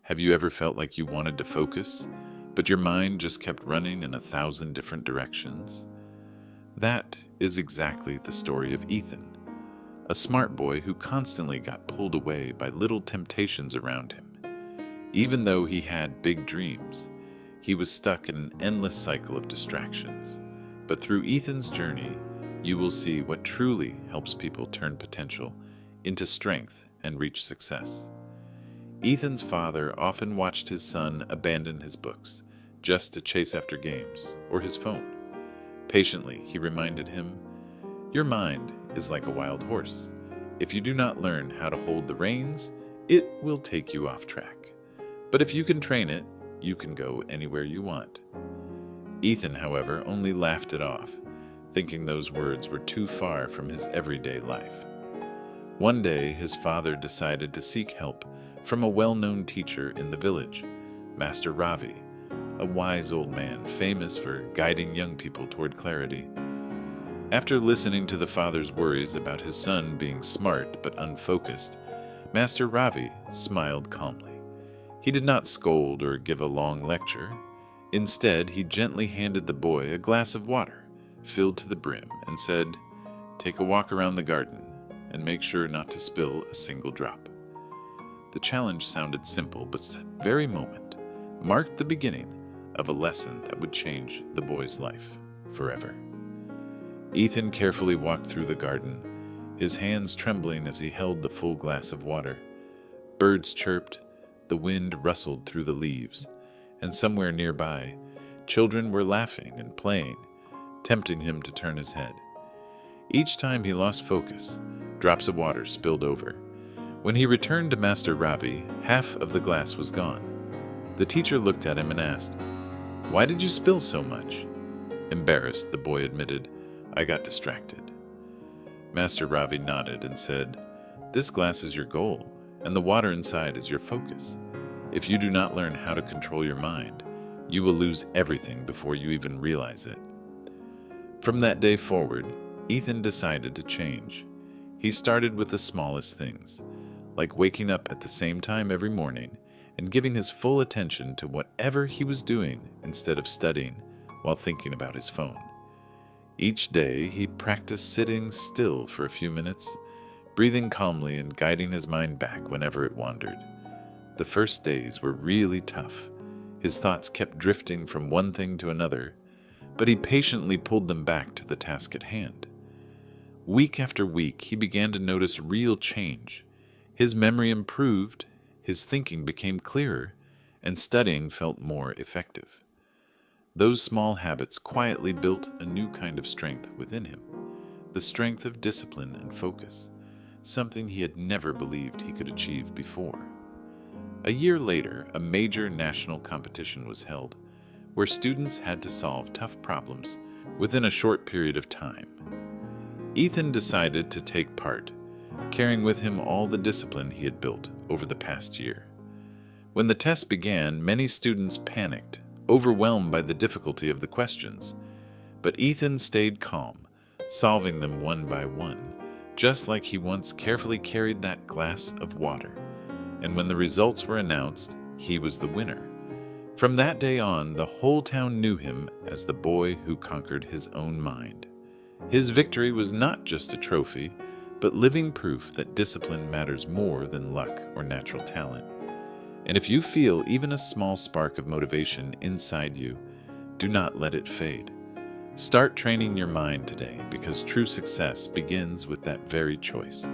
Have you ever felt like you wanted to focus, but your mind just kept running in 1,000 different directions? That is exactly the story of Ethan, a smart boy who constantly got pulled away by little temptations around him. Even though he had big dreams, he was stuck in an endless cycle of distractions. But through Ethan's journey, you will see what truly helps people turn potential into strength and reach success. Ethan's father often watched his son abandon his books just to chase after games or his phone. Patiently, he reminded him, "Your mind is like a wild horse. If you do not learn how to hold the reins, it will take you off track. But if you can train it, you can go anywhere you want." Ethan, however, only laughed it off, thinking those words were too far from his everyday life. One day, his father decided to seek help from a well-known teacher in the village, Master Ravi, a wise old man famous for guiding young people toward clarity. After listening to the father's worries about his son being smart but unfocused, Master Ravi smiled calmly. He did not scold or give a long lecture. Instead, he gently handed the boy a glass of water, filled to the brim, and said, "Take a walk around the garden and make sure not to spill a single drop." The challenge sounded simple, but that very moment marked the beginning of a lesson that would change the boy's life forever. Ethan carefully walked through the garden, his hands trembling as he held the full glass of water. Birds chirped, the wind rustled through the leaves, and somewhere nearby, children were laughing and playing, tempting him to turn his head. Each time he lost focus, drops of water spilled over. When he returned to Master Ravi, half of the glass was gone. The teacher looked at him and asked, "Why did you spill so much?" Embarrassed, the boy admitted, "I got distracted." Master Ravi nodded and said, "This glass is your goal, and the water inside is your focus. If you do not learn how to control your mind, you will lose everything before you even realize it." From that day forward, Ethan decided to change. He started with the smallest things, like waking up at the same time every morning and giving his full attention to whatever he was doing instead of studying while thinking about his phone. Each day, he practiced sitting still for a few minutes, breathing calmly and guiding his mind back whenever it wandered. The first days were really tough. His thoughts kept drifting from one thing to another, but he patiently pulled them back to the task at hand. Week after week, he began to notice real change. His memory improved, his thinking became clearer, and studying felt more effective. Those small habits quietly built a new kind of strength within him, the strength of discipline and focus, something he had never believed he could achieve before. A year later, a major national competition was held, where students had to solve tough problems within a short period of time. Ethan decided to take part, carrying with him all the discipline he had built over the past year. When the test began, many students panicked, overwhelmed by the difficulty of the questions. But Ethan stayed calm, solving them one by one, just like he once carefully carried that glass of water. And when the results were announced, he was the winner. From that day on, the whole town knew him as the boy who conquered his own mind. His victory was not just a trophy, but living proof that discipline matters more than luck or natural talent. And if you feel even a small spark of motivation inside you, do not let it fade. Start training your mind today, because true success begins with that very choice.